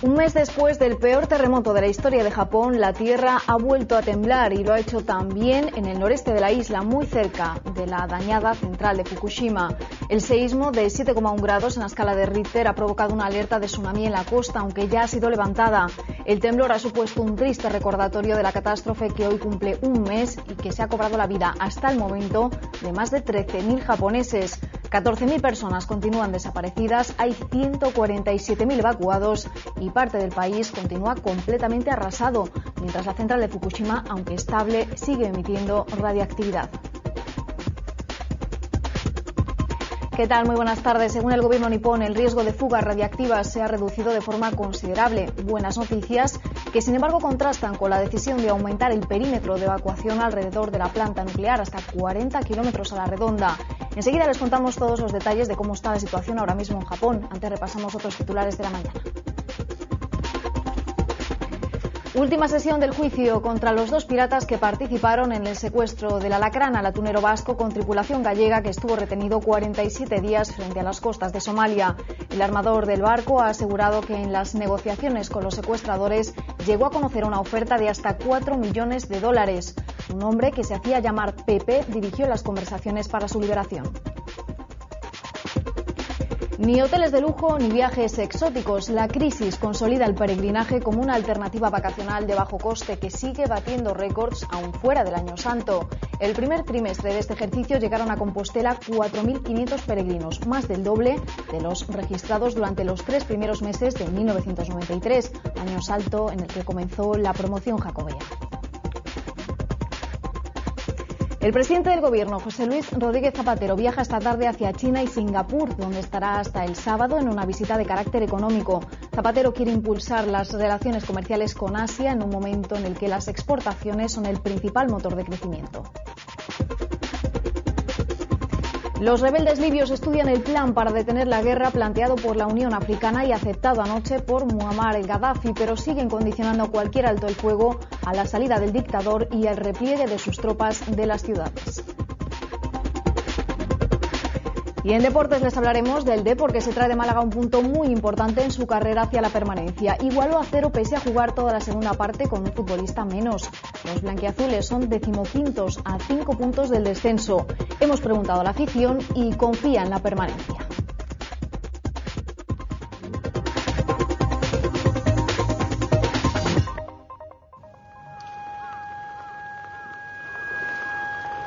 Un mes después del peor terremoto de la historia de Japón, la tierra ha vuelto a temblar y lo ha hecho también en el noreste de la isla, muy cerca de la dañada central de Fukushima. El seísmo de 7,1 grados en la escala de Richter ha provocado una alerta de tsunami en la costa, aunque ya ha sido levantada. El temblor ha supuesto un triste recordatorio de la catástrofe que hoy cumple un mes y que se ha cobrado la vida hasta el momento de más de 13.000 japoneses. 14.000 personas continúan desaparecidas, hay 147.000 evacuados y parte del país continúa completamente arrasado, mientras la central de Fukushima, aunque estable, sigue emitiendo radiactividad. ¿Qué tal? Muy buenas tardes. Según el gobierno nipón, el riesgo de fugas radiactivas se ha reducido de forma considerable. Buenas noticias que, sin embargo, contrastan con la decisión de aumentar el perímetro de evacuación alrededor de la planta nuclear hasta 40 kilómetros a la redonda. Enseguida les contamos todos los detalles de cómo está la situación ahora mismo en Japón. Antes repasamos otros titulares de la mañana. Última sesión del juicio contra los dos piratas que participaron en el secuestro del Alacrán, al atunero vasco con tripulación gallega que estuvo retenido 47 días frente a las costas de Somalia. El armador del barco ha asegurado que en las negociaciones con los secuestradores llegó a conocer una oferta de hasta $4 millones. Un hombre que se hacía llamar Pepe dirigió las conversaciones para su liberación. Ni hoteles de lujo ni viajes exóticos. La crisis consolida el peregrinaje como una alternativa vacacional de bajo coste que sigue batiendo récords aún fuera del Año Santo. El primer trimestre de este ejercicio llegaron a Compostela 4.500 peregrinos, más del doble de los registrados durante los 3 primeros meses de 1993, año santo en el que comenzó la promoción jacobea. El presidente del Gobierno, José Luis Rodríguez Zapatero, viaja esta tarde hacia China y Singapur, donde estará hasta el sábado en una visita de carácter económico. Zapatero quiere impulsar las relaciones comerciales con Asia en un momento en el que las exportaciones son el principal motor de crecimiento. Los rebeldes libios estudian el plan para detener la guerra planteado por la Unión Africana y aceptado anoche por Muammar el-Gaddafi, pero siguen condicionando cualquier alto el fuego a la salida del dictador y al repliegue de sus tropas de las ciudades. Y en deportes les hablaremos del Depor, que se trae de Málaga un punto muy importante en su carrera hacia la permanencia. Igualó a 0 pese a jugar toda la segunda parte con un futbolista menos. Los blanquiazules son 15º a 5 puntos del descenso. Hemos preguntado a la afición y confía en la permanencia.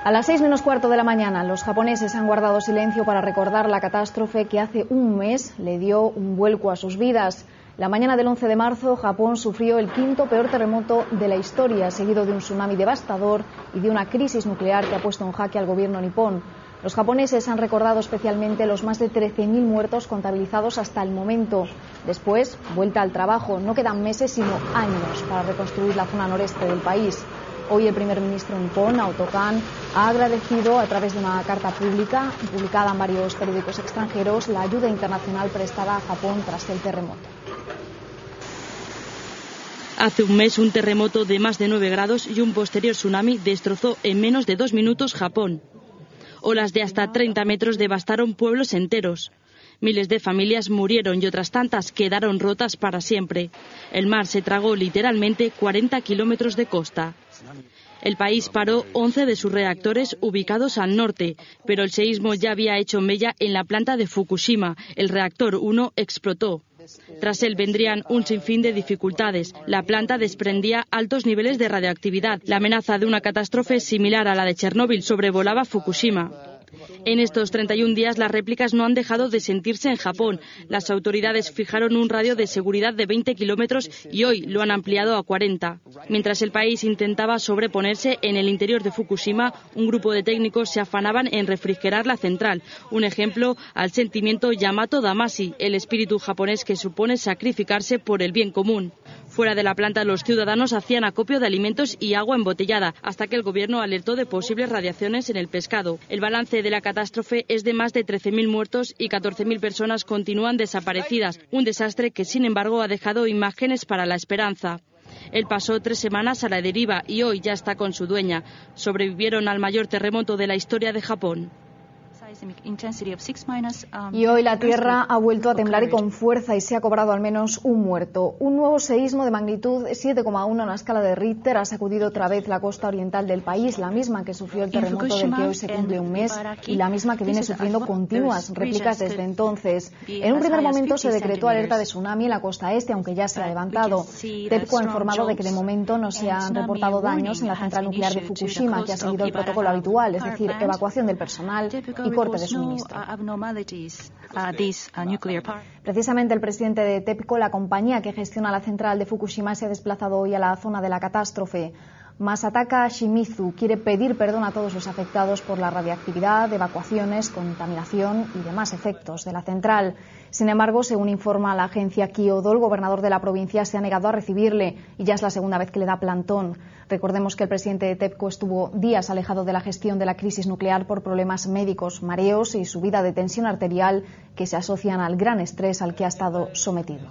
A las 6 menos cuarto de la mañana, los japoneses han guardado silencio para recordar la catástrofe que hace un mes le dio un vuelco a sus vidas. La mañana del 11 de marzo, Japón sufrió el 5º peor terremoto de la historia, seguido de un tsunami devastador y de una crisis nuclear que ha puesto en jaque al gobierno nipón. Los japoneses han recordado especialmente los más de 13.000 muertos contabilizados hasta el momento. Después, vuelta al trabajo. No quedan meses, sino años para reconstruir la zona noreste del país. Hoy el primer ministro nipón, Naoto Kan, ha agradecido a través de una carta pública, publicada en varios periódicos extranjeros, la ayuda internacional prestada a Japón tras el terremoto. Hace un mes, un terremoto de más de 9 grados y un posterior tsunami destrozó en menos de 2 minutos Japón. Olas de hasta 30 metros devastaron pueblos enteros. Miles de familias murieron y otras tantas quedaron rotas para siempre. El mar se tragó literalmente 40 kilómetros de costa. El país paró 11 de sus reactores ubicados al norte, pero el seísmo ya había hecho mella en la planta de Fukushima. El reactor 1 explotó. Tras él vendrían un sinfín de dificultades. La planta desprendía altos niveles de radioactividad. La amenaza de una catástrofe similar a la de Chernóbil sobrevolaba Fukushima. En estos 31 días las réplicas no han dejado de sentirse en Japón. Las autoridades fijaron un radio de seguridad de 20 kilómetros y hoy lo han ampliado a 40. Mientras el país intentaba sobreponerse, en el interior de Fukushima, un grupo de técnicos se afanaban en refrigerar la central. Un ejemplo al sentimiento Yamato Damacy, el espíritu japonés que supone sacrificarse por el bien común. Fuera de la planta, los ciudadanos hacían acopio de alimentos y agua embotellada, hasta que el gobierno alertó de posibles radiaciones en el pescado. El balance de la catástrofe es de más de 13.000 muertos y 14.000 personas continúan desaparecidas. Un desastre que, sin embargo, ha dejado imágenes para la esperanza. Él pasó 3 semanas a la deriva y hoy ya está con su dueña. Sobrevivieron al mayor terremoto de la historia de Japón. Y hoy la Tierra ha vuelto a temblar y con fuerza y se ha cobrado al menos un muerto. Un nuevo seísmo de magnitud 7,1 en la escala de Richter ha sacudido otra vez la costa oriental del país, la misma que sufrió el terremoto del que hoy se cumple un mes y la misma que viene sufriendo continuas réplicas desde entonces. En un primer momento se decretó alerta de tsunami en la costa este, aunque ya se ha levantado. TEPCO ha informado de que de momento no se han reportado daños en la central nuclear de Fukushima, que ha seguido el protocolo habitual, es decir, evacuación del personal y corte de suministro. Precisamente el presidente de TEPCO, la compañía que gestiona la central de Fukushima, se ha desplazado hoy a la zona de la catástrofe. Masataka Shimizu quiere pedir perdón a todos los afectados por la radiactividad, evacuaciones, contaminación y demás efectos de la central. Sin embargo, según informa la agencia Kyodo, el gobernador de la provincia se ha negado a recibirle y ya es la segunda vez que le da plantón. Recordemos que el presidente de TEPCO estuvo días alejado de la gestión de la crisis nuclear por problemas médicos, mareos y subida de tensión arterial que se asocian al gran estrés al que ha estado sometido.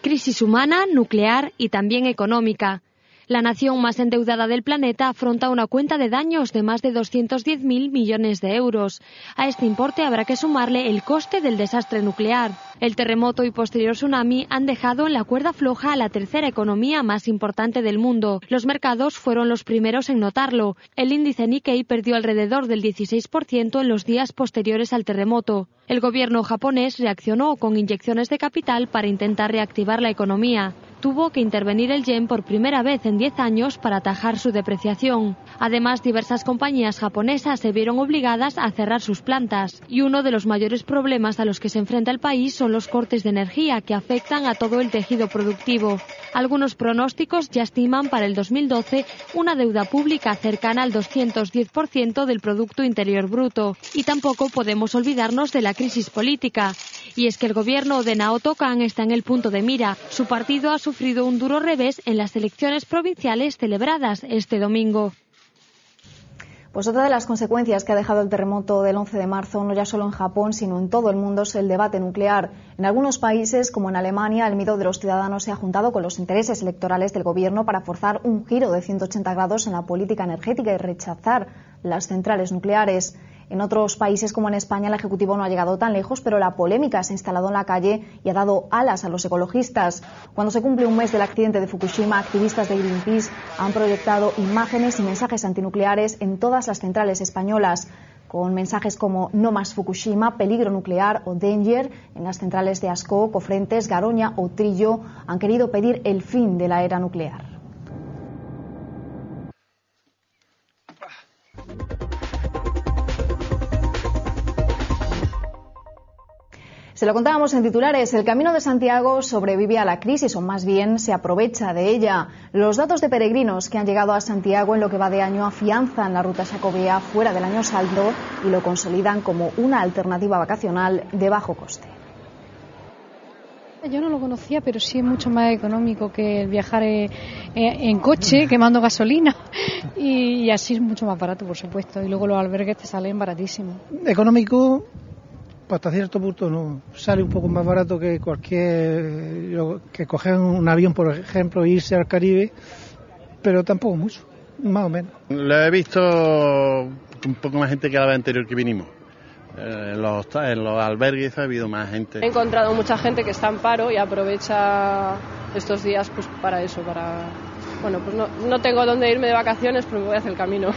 Crisis humana, nuclear y también económica. La nación más endeudada del planeta afronta una cuenta de daños de más de 210.000 millones de euros. A este importe habrá que sumarle el coste del desastre nuclear. El terremoto y posterior tsunami han dejado en la cuerda floja a la tercera economía más importante del mundo. Los mercados fueron los primeros en notarlo. El índice Nikkei perdió alrededor del 16% en los días posteriores al terremoto. El gobierno japonés reaccionó con inyecciones de capital para intentar reactivar la economía. Tuvo que intervenir el yen por primera vez en 10 años para atajar su depreciación. Además, diversas compañías japonesas se vieron obligadas a cerrar sus plantas. Y uno de los mayores problemas a los que se enfrenta el país son los cortes de energía que afectan a todo el tejido productivo. Algunos pronósticos ya estiman para el 2012 una deuda pública cercana al 210% del Producto Interior Bruto. Y tampoco podemos olvidarnos de la crisis política. Y es que el gobierno de Naoto Kan está en el punto de mira. Su partido ha sufrido un duro revés en las elecciones provinciales celebradas este domingo. Pues otra de las consecuencias que ha dejado el terremoto del 11 de marzo, no ya solo en Japón, sino en todo el mundo, es el debate nuclear. En algunos países, como en Alemania, el miedo de los ciudadanos se ha juntado con los intereses electorales del gobierno para forzar un giro de 180 grados en la política energética y rechazar las centrales nucleares. En otros países, como en España, el Ejecutivo no ha llegado tan lejos, pero la polémica se ha instalado en la calle y ha dado alas a los ecologistas. Cuando se cumple un mes del accidente de Fukushima, activistas de Greenpeace han proyectado imágenes y mensajes antinucleares en todas las centrales españolas, con mensajes como "No más Fukushima", "Peligro nuclear" o "Danger". En las centrales de Ascó, Cofrentes, Garoña o Trillo han querido pedir el fin de la era nuclear. Se lo contábamos en titulares, el Camino de Santiago sobrevive a la crisis, o más bien se aprovecha de ella. Los datos de peregrinos que han llegado a Santiago en lo que va de año afianzan la ruta xacobea fuera del año saldo y lo consolidan como una alternativa vacacional de bajo coste. Yo no lo conocía, pero sí es mucho más económico que el viajar en coche, quemando gasolina, y así es mucho más barato, por supuesto, y luego los albergues te salen baratísimos. Económico, hasta cierto punto no, sale un poco más barato que que coger un avión, por ejemplo, e irse al Caribe, pero tampoco mucho, más o menos. Lo he visto un poco más gente que la vez anterior que vinimos. En los albergues ha habido más gente. He encontrado mucha gente que está en paro y aprovecha estos días pues para eso, pues no tengo dónde irme de vacaciones, pero me voy a hacer el camino.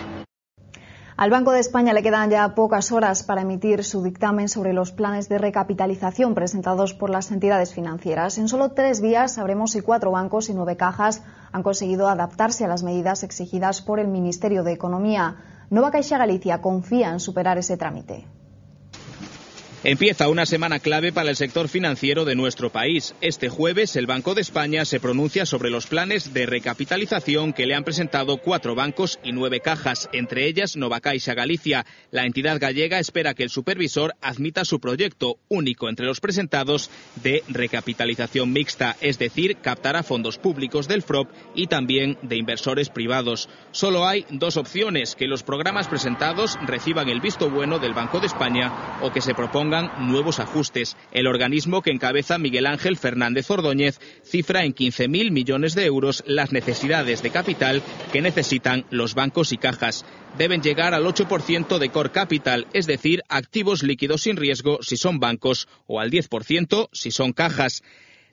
Al Banco de España le quedan ya pocas horas para emitir su dictamen sobre los planes de recapitalización presentados por las entidades financieras. En solo 3 días sabremos si 4 bancos y 9 cajas han conseguido adaptarse a las medidas exigidas por el Ministerio de Economía. Nova Caixa Galicia confía en superar ese trámite. Empieza una semana clave para el sector financiero de nuestro país. Este jueves el Banco de España se pronuncia sobre los planes de recapitalización que le han presentado 4 bancos y 9 cajas, entre ellas Nova Caixa Galicia. La entidad gallega espera que el supervisor admita su proyecto, único entre los presentados, de recapitalización mixta, es decir, captará fondos públicos del FROP y también de inversores privados. Solo hay 2 opciones: que los programas presentados reciban el visto bueno del Banco de España o que se proponga supongan nuevos ajustes. El organismo que encabeza Miguel Ángel Fernández Ordóñez cifra en 15.000 millones de euros las necesidades de capital que necesitan los bancos y cajas. Deben llegar al 8% de core capital, es decir, activos líquidos sin riesgo si son bancos, o al 10% si son cajas.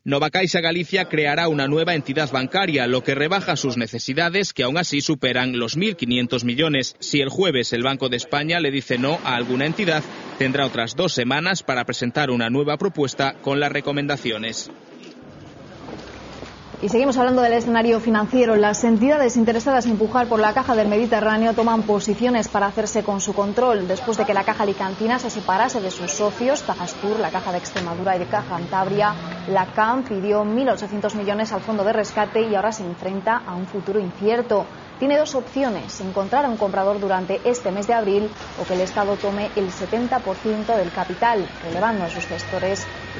Nova Caixa Galicia creará una nueva entidad bancaria, lo que rebaja sus necesidades, que aún así superan los 1.500 millones. Si el jueves el Banco de España le dice no a alguna entidad, tendrá otras 2 semanas para presentar una nueva propuesta con las recomendaciones. Y seguimos hablando del escenario financiero. Las entidades interesadas en empujar por la Caja del Mediterráneo toman posiciones para hacerse con su control. Después de que la Caja Alicantina se separase de sus socios, Cajastur, la Caja de Extremadura y de Caja Cantabria, la CAM pidió 1.800 millones al fondo de rescate y ahora se enfrenta a un futuro incierto. Tiene 2 opciones: encontrar a un comprador durante este mes de abril o que el Estado tome el 70% del capital, relevando a sus gestores y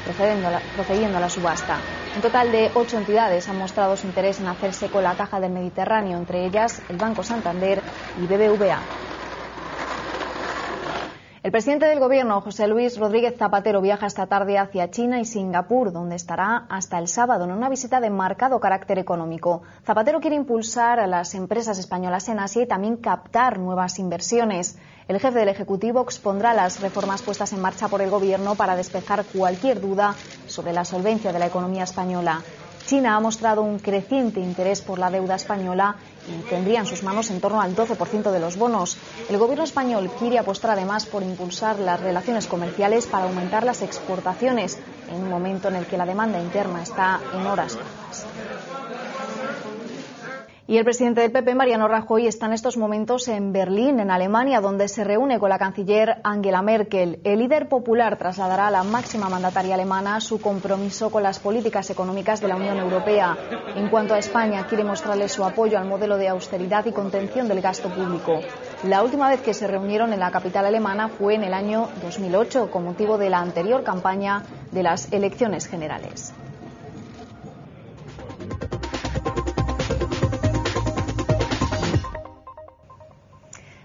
procediendo a la subasta. Un total de 8 entidades han mostrado su interés en hacerse con la Caja del Mediterráneo, entre ellas el Banco Santander y BBVA. El presidente del Gobierno, José Luis Rodríguez Zapatero, viaja esta tarde hacia China y Singapur, donde estará hasta el sábado en una visita de marcado carácter económico. Zapatero quiere impulsar a las empresas españolas en Asia y también captar nuevas inversiones. El jefe del Ejecutivo expondrá las reformas puestas en marcha por el Gobierno para despejar cualquier duda sobre la solvencia de la economía española. China ha mostrado un creciente interés por la deuda española y tendría en sus manos en torno al 12% de los bonos. El gobierno español quiere apostar además por impulsar las relaciones comerciales para aumentar las exportaciones en un momento en el que la demanda interna está en horas bajas. Y el presidente del PP, Mariano Rajoy, está en estos momentos en Berlín, en Alemania, donde se reúne con la canciller Angela Merkel. El líder popular trasladará a la máxima mandataria alemana su compromiso con las políticas económicas de la Unión Europea. En cuanto a España, quiere mostrarle su apoyo al modelo de austeridad y contención del gasto público. La última vez que se reunieron en la capital alemana fue en el año 2008, con motivo de la anterior campaña de las elecciones generales.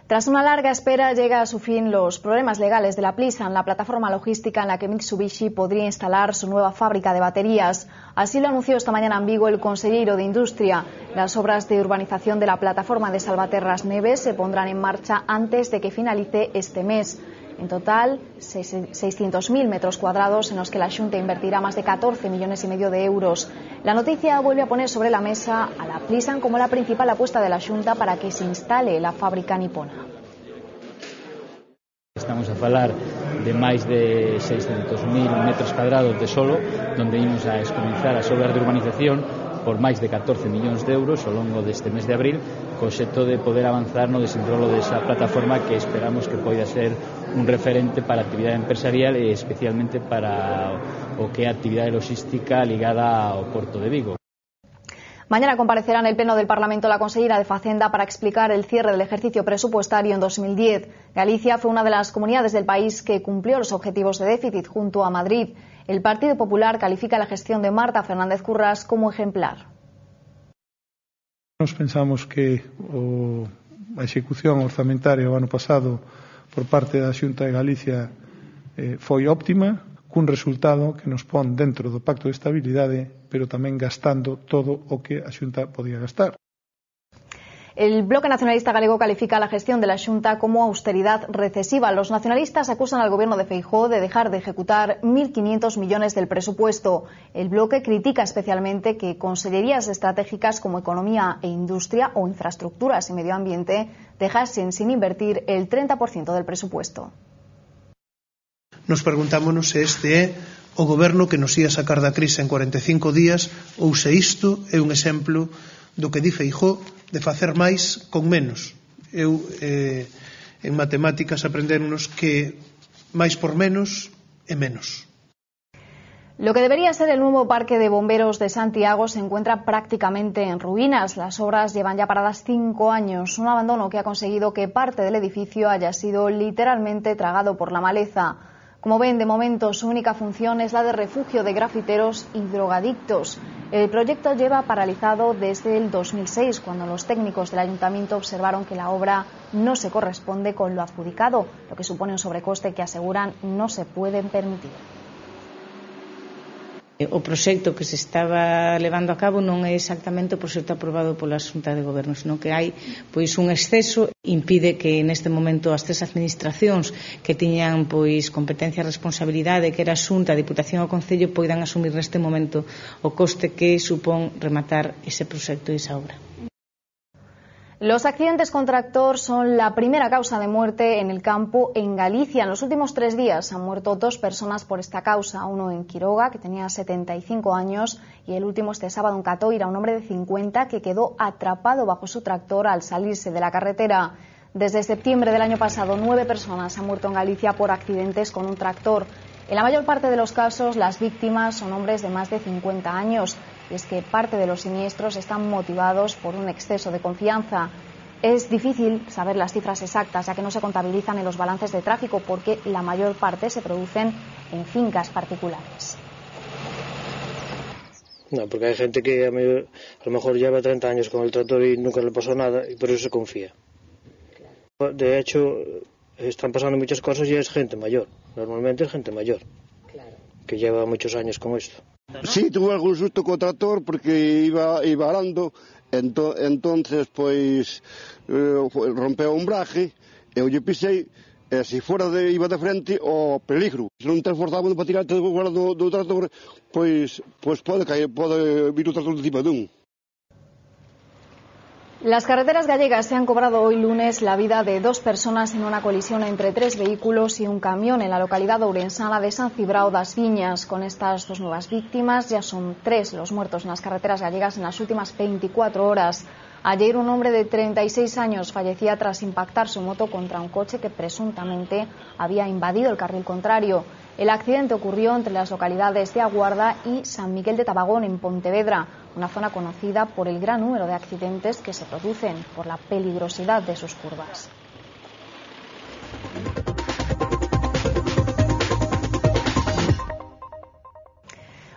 Tras una larga espera, llega a su fin los problemas legales de la Plisan, la plataforma logística en la que Mitsubishi podría instalar su nueva fábrica de baterías. Así lo anunció esta mañana en Vigo el consejero de Industria. Las obras de urbanización de la plataforma de Salvaterras Neves se pondrán en marcha antes de que finalice este mes. En total, 600.000 metros cuadrados en los que la Xunta invertirá más de 14,5 millones de euros. La noticia vuelve a poner sobre la mesa a la Plisan como la principal apuesta de la Xunta para que se instale la fábrica nipona. Estamos a falar de máis de 600.000 metros cuadrados de solo, donde imos a comenzar as obras de urbanización por máis de 14 millóns de euros ao longo deste mes de abril, co xeto de poder avanzar no desenrolo desa plataforma que esperamos que poida ser un referente para a actividade empresarial e especialmente para o que é a actividade logística ligada ao Porto de Vigo. Mañana comparecerá en el Pleno del Parlamento la consejera de Facenda para explicar el cierre del ejercicio presupuestario en 2010. Galicia fue una de las comunidades del país que cumplió los objetivos de déficit junto a Madrid. El Partido Popular califica la gestión de Marta Fernández Currás como ejemplar. Nos pensamos que a execución orzamentaria o ano pasado por parte da Xunta de Galicia foi óptima, cun resultado que nos pon dentro do Pacto de Estabilidade, pero tamén gastando todo o que a Xunta podía gastar. El Bloque Nacionalista Galego califica la gestión de la Xunta como austeridad recesiva. Los nacionalistas acusan al gobierno de Feijóo de dejar de ejecutar 1.500 millones del presupuesto. El bloque critica especialmente que consellerías estratégicas como Economía e Industria o Infraestructuras y Medio Ambiente dejasen sin invertir el 30% del presupuesto. Nos preguntámonos se este é o goberno que nos ia sacar da crise en 45 días ou se isto é un exemplo do que di Feijóo de facer máis con menos. En matemáticas aprendernos que máis por menos é menos. Lo que debería ser el nuevo parque de bomberos de Santiago se encuentra prácticamente en ruinas. Las obras llevan ya paradas 5 años, un abandono que ha conseguido que parte del edificio haya sido literalmente tragado por la maleza. Como ven, de momento su única función es la de refugio de grafiteros y drogadictos. El proyecto lleva paralizado desde el 2006, cuando los técnicos del ayuntamiento observaron que la obra no se corresponde con lo adjudicado, lo que supone un sobrecoste que aseguran no se pueden permitir. O proxecto que se estaba levando a cabo non é exactamente o proxecto aprobado pola Xunta de Goberno, senón que hai pois un exceso, impide que neste momento as tres administracións que tiñan pois competencia e responsabilidade, que era a Xunta, a Diputación e o Concello, poidan asumir neste momento o coste que supón rematar ese proxecto e esa obra. Los accidentes con tractor son la primera causa de muerte en el campo en Galicia. En los últimos 3 días han muerto 2 personas por esta causa. Uno en Quiroga, que tenía 75 años, y el último este sábado en Catoira, un hombre de 50 que quedó atrapado bajo su tractor al salirse de la carretera. Desde septiembre del año pasado, 9 personas han muerto en Galicia por accidentes con un tractor. En la mayor parte de los casos, las víctimas son hombres de más de 50 años. Y es que parte de los siniestros están motivados por un exceso de confianza. Es difícil saber las cifras exactas, ya que no se contabilizan en los balances de tráfico, porque la mayor parte se producen en fincas particulares. No, porque hay gente que a lo mejor lleva 30 años con el tractor y nunca le pasó nada, y por eso se confía. De hecho, están pasando muchas cosas y es gente mayor. Normalmente es gente mayor, que lleva muchos años con esto. Sí, tuve algún susto con o tractor porque iba arando, entonces pois rompeu un braje, eu lle pisei, e se iba de frente ao peligro. Se non te esforzamos para tirarte fora do tractor, pois pode vir o tractor de encima dun. Las carreteras gallegas se han cobrado hoy lunes la vida de 2 personas en una colisión entre 3 vehículos y un camión en la localidad ourensana de San Cibrao das Viñas. Con estas 2 nuevas víctimas ya son 3 los muertos en las carreteras gallegas en las últimas 24 horas. Ayer un hombre de 36 años fallecía tras impactar su moto contra un coche que presuntamente había invadido el carril contrario. El accidente ocurrió entre las localidades de Aguarda y San Miguel de Tabagón, en Pontevedra, una zona conocida por el gran número de accidentes que se producen por la peligrosidad de sus curvas.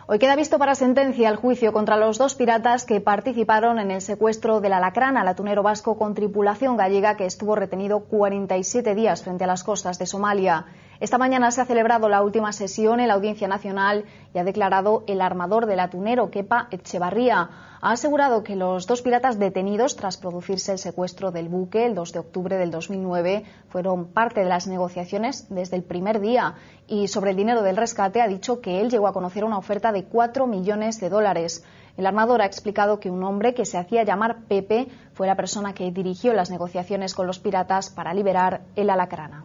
Hoy queda visto para sentencia el juicio contra los 2 piratas que participaron en el secuestro del Alacrán, al atunero vasco con tripulación gallega que estuvo retenido 47 días frente a las costas de Somalia. Esta mañana se ha celebrado la última sesión en la Audiencia Nacional y ha declarado el armador del atunero, Kepa Echevarría. Ha asegurado que los 2 piratas detenidos tras producirse el secuestro del buque el 2 de octubre del 2009 fueron parte de las negociaciones desde el primer día. Y sobre el dinero del rescate ha dicho que él llegó a conocer una oferta de $4 millones. El armador ha explicado que un hombre que se hacía llamar Pepe fue la persona que dirigió las negociaciones con los piratas para liberar el Alacrán.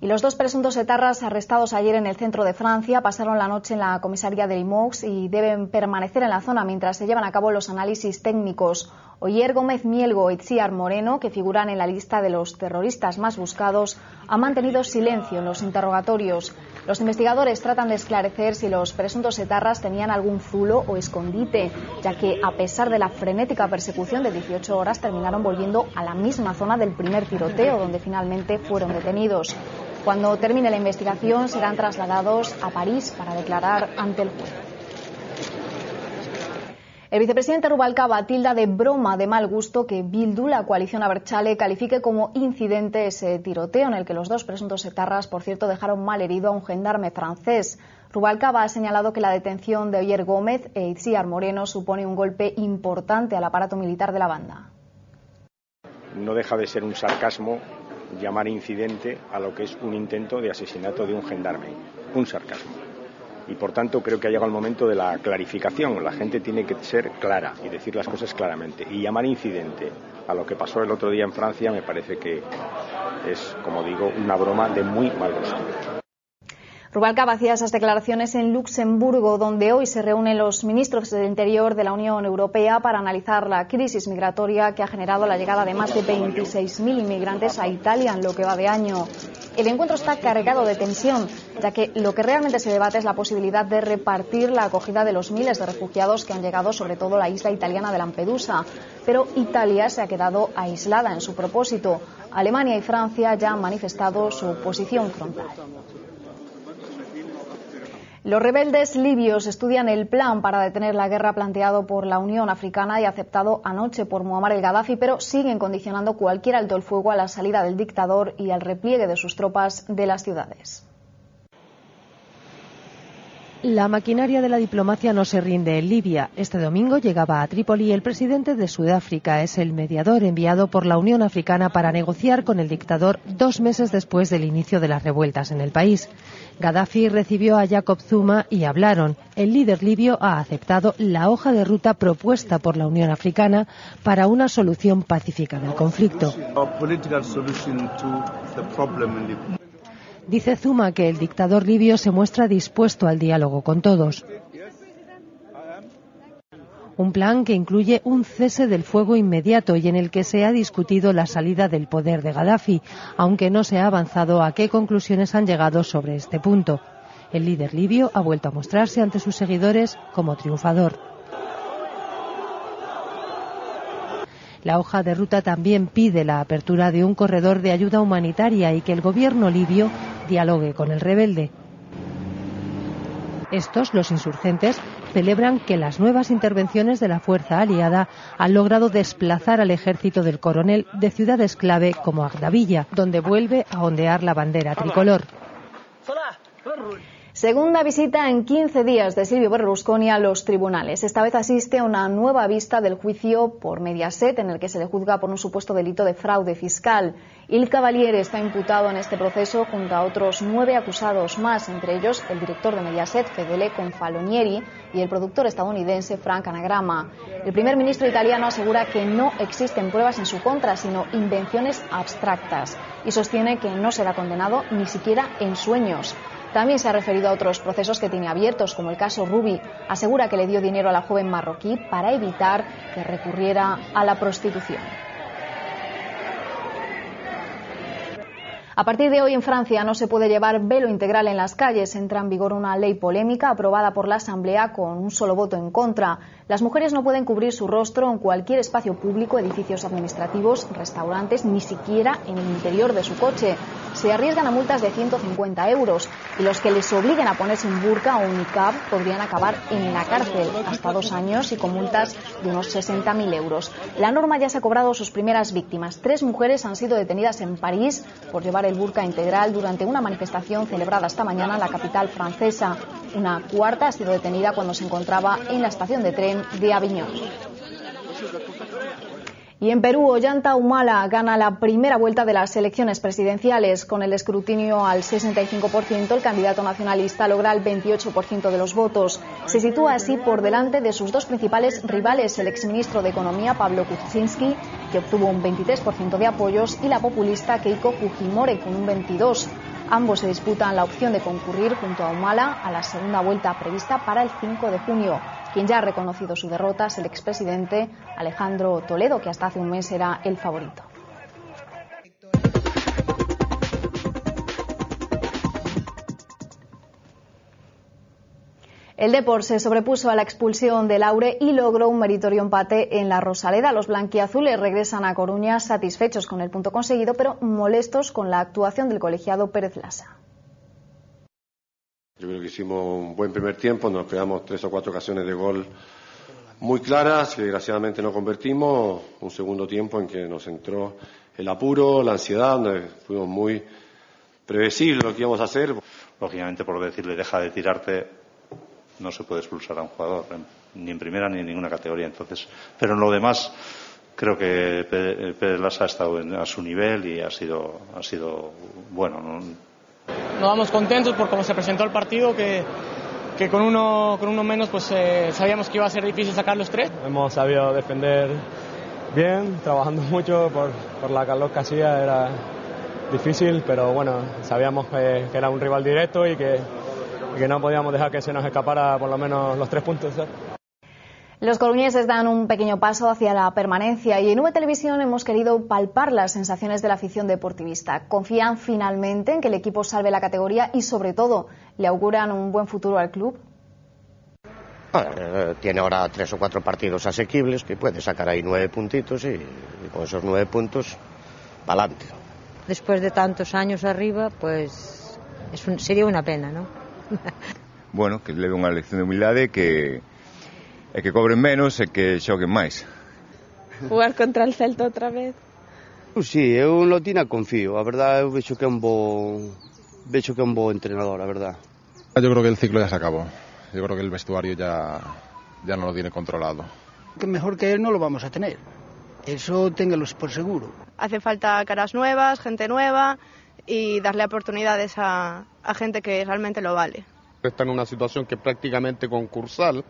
Y los 2 presuntos etarras arrestados ayer en el centro de Francia pasaron la noche en la comisaría de Limoux y deben permanecer en la zona mientras se llevan a cabo los análisis técnicos. Oyer Gómez Mielgo y Itziar Moreno, que figuran en la lista de los terroristas más buscados, han mantenido silencio en los interrogatorios. Los investigadores tratan de esclarecer si los presuntos etarras tenían algún zulo o escondite, ya que a pesar de la frenética persecución de 18 horas terminaron volviendo a la misma zona del primer tiroteo, donde finalmente fueron detenidos. Cuando termine la investigación serán trasladados a París para declarar ante el juez. El vicepresidente Rubalcaba tilda de broma de mal gusto que Bildu, la coalición abertzale, califique como incidente ese tiroteo en el que los 2 presuntos etarras, por cierto, dejaron mal herido a un gendarme francés. Rubalcaba ha señalado que la detención de Oyer Gómez e Itziar Moreno supone un golpe importante al aparato militar de la banda. No deja de ser un sarcasmo llamar incidente a lo que es un intento de asesinato de un gendarme, un sarcasmo. Y por tanto creo que ha llegado el momento de la clarificación. La gente tiene que ser clara y decir las cosas claramente. Y llamar incidente a lo que pasó el otro día en Francia me parece que es, como digo, una broma de muy mal gusto. Rubalcaba hacía esas declaraciones en Luxemburgo, donde hoy se reúnen los ministros del Interior de la Unión Europea para analizar la crisis migratoria que ha generado la llegada de más de 26.000 inmigrantes a Italia en lo que va de año. El encuentro está cargado de tensión, ya que lo que realmente se debate es la posibilidad de repartir la acogida de los miles de refugiados que han llegado sobre todo a la isla italiana de Lampedusa. Pero Italia se ha quedado aislada en su propósito. Alemania y Francia ya han manifestado su posición frontal. Los rebeldes libios estudian el plan para detener la guerra planteado por la Unión Africana y aceptado anoche por Muammar el-Gaddafi, pero siguen condicionando cualquier alto el fuego a la salida del dictador y al repliegue de sus tropas de las ciudades. La maquinaria de la diplomacia no se rinde en Libia. Este domingo llegaba a Trípoli el presidente de Sudáfrica. Es el mediador enviado por la Unión Africana para negociar con el dictador 2 meses después del inicio de las revueltas en el país. Gaddafi recibió a Jacob Zuma y hablaron. El líder libio ha aceptado la hoja de ruta propuesta por la Unión Africana para una solución pacífica del conflicto. Dice Zuma que el dictador libio se muestra dispuesto al diálogo con todos. Un plan que incluye un cese del fuego inmediato y en el que se ha discutido la salida del poder de Gaddafi, aunque no se ha avanzado a qué conclusiones han llegado sobre este punto. El líder libio ha vuelto a mostrarse ante sus seguidores como triunfador. La hoja de ruta también pide la apertura de un corredor de ayuda humanitaria y que el gobierno libio dialogue con el rebelde. Estos, los insurgentes, celebran que las nuevas intervenciones de la fuerza aliada han logrado desplazar al ejército del coronel de ciudades clave como Agdabilla, donde vuelve a ondear la bandera tricolor. Segunda visita en 15 días de Silvio Berlusconi a los tribunales. Esta vez asiste a una nueva vista del juicio por Mediaset, en el que se le juzga por un supuesto delito de fraude fiscal. Il Cavaliere está imputado en este proceso junto a otros 9 acusados más, entre ellos el director de Mediaset, Fedele Confalonieri, y el productor estadounidense Frank Anagrama. El primer ministro italiano asegura que no existen pruebas en su contra, sino invenciones abstractas, y sostiene que no será condenado ni siquiera en sueños. También se ha referido a otros procesos que tiene abiertos, como el caso Ruby. Asegura que le dio dinero a la joven marroquí para evitar que recurriera a la prostitución. A partir de hoy en Francia no se puede llevar velo integral en las calles. Entra en vigor una ley polémica aprobada por la Asamblea con un solo voto en contra. Las mujeres no pueden cubrir su rostro en cualquier espacio público, edificios administrativos, restaurantes, ni siquiera en el interior de su coche. Se arriesgan a multas de 150 euros y los que les obliguen a ponerse un burka o un niqab podrían acabar en la cárcel hasta 2 años y con multas de unos 60.000 euros. La norma ya se ha cobrado sus primeras víctimas. 3 mujeres han sido detenidas en París por llevar el burka integral durante una manifestación celebrada esta mañana en la capital francesa. Una cuarta ha sido detenida cuando se encontraba en la estación de tren de Aviñón. Y en Perú, Ollanta Humala gana la primera vuelta de las elecciones presidenciales. Con el escrutinio al 65%, el candidato nacionalista logra el 28% de los votos. Se sitúa así por delante de sus 2 principales rivales, el exministro de Economía, Pablo Kuczynski, que obtuvo un 23% de apoyos, y la populista Keiko Fujimori, con un 22%. Ambos se disputan la opción de concurrir junto a Humala a la segunda vuelta prevista para el 5 de junio. Quien ya ha reconocido su derrota es el expresidente Alejandro Toledo, que hasta hace un mes era el favorito. El Depor se sobrepuso a la expulsión del Aure y logró un meritorio empate en la Rosaleda. Los blanquiazules regresan a Coruña satisfechos con el punto conseguido, pero molestos con la actuación del colegiado Pérez Lasa. Yo creo que hicimos un buen primer tiempo, nos pegamos 3 o 4 ocasiones de gol muy claras, que desgraciadamente no convertimos. Un segundo tiempo en que nos entró el apuro, la ansiedad, donde fuimos muy previsibles lo que íbamos a hacer. Lógicamente, por decirle deja de tirarte, no se puede expulsar a un jugador, ni en primera ni en ninguna categoría. Entonces, pero en lo demás, creo que Pérez Lasa ha estado a su nivel y ha sido bueno, ¿no? Nos vamos contentos por cómo se presentó el partido, que con uno menos pues sabíamos que iba a ser difícil sacar los 3. Hemos sabido defender bien, trabajando mucho por la calor que hacía, era difícil, pero bueno, sabíamos que era un rival directo y que que no podíamos dejar que se nos escapara por lo menos los 3 puntos. Los coruñeses dan un pequeño paso hacia la permanencia y en V Televisión hemos querido palpar las sensaciones de la afición deportivista. Confían finalmente en que el equipo salve la categoría y, sobre todo, le auguran un buen futuro al club. Tiene ahora 3 o 4 partidos asequibles que puede sacar ahí 9 puntitos y con esos 9 puntos, para adelante. Después de tantos años arriba, pues sería una pena, ¿no? Bueno, que leve unha lección de humildade que cobren menos e que xoguen máis. Jugar contra el Celta outra vez? Sí, eu en Lotina confío, a verdade eu vexo que é un bo entrenador, a verdade. Yo creo que el ciclo ya se acabó. Yo creo que el vestuario ya no lo tiene controlado. Que mejor que él no lo vamos a tener. Eso téngalo por seguro. Hace falta caras nuevas, gente nueva y darle oportunidades a gente que realmente lo vale. Está en una situación que es prácticamente concursal,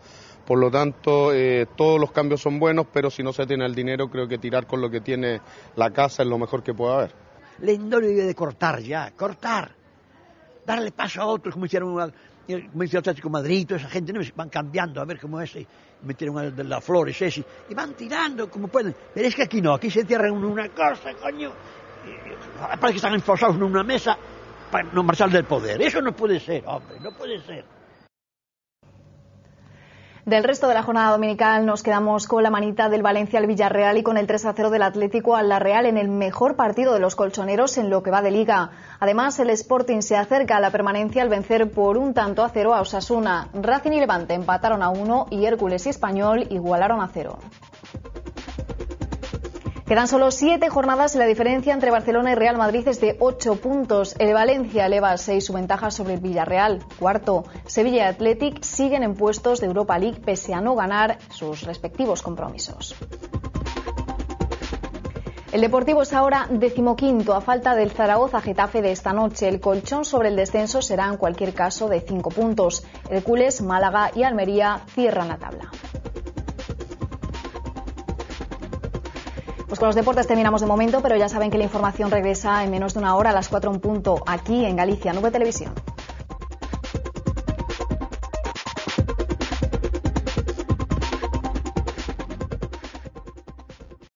por lo tanto todos los cambios son buenos, pero si no se tiene el dinero creo que tirar con lo que tiene la casa es lo mejor que puede haber. Lendone debe de cortar ya, darle paso a otros como hicieron el Atlético de Madrid, toda esa gente ¿no? Van cambiando a ver cómo es, metieron a de las Flores ese, y van tirando como pueden, pero es que aquí no, aquí se encierran en una cosa, coño, parece que están enfosados en una mesa para no marchar del poder, eso no puede ser, hombre, no puede ser. Del resto de la jornada dominical nos quedamos con la manita del Valencia al Villarreal y con el 3-0 del Atlético al La Real en el mejor partido de los colchoneros en lo que va de Liga. Además, el Sporting se acerca a la permanencia al vencer por 1-0 a Osasuna. Racing y Levante empataron a 1 y Hércules y Español igualaron a 0. Quedan solo 7 jornadas y la diferencia entre Barcelona y Real Madrid es de 8 puntos. El Valencia eleva 6 su ventaja sobre el Villarreal. Cuarto, Sevilla y Athletic siguen en puestos de Europa League pese a no ganar sus respectivos compromisos. El Deportivo es ahora 15º a falta del Zaragoza-Getafe de esta noche. El colchón sobre el descenso será en cualquier caso de 5 puntos. Hércules, Málaga y Almería cierran la tabla. Pues con los deportes terminamos de momento, pero ya saben que la información regresa en menos de una hora a las 4 en punto, aquí en Galicia, V Televisión.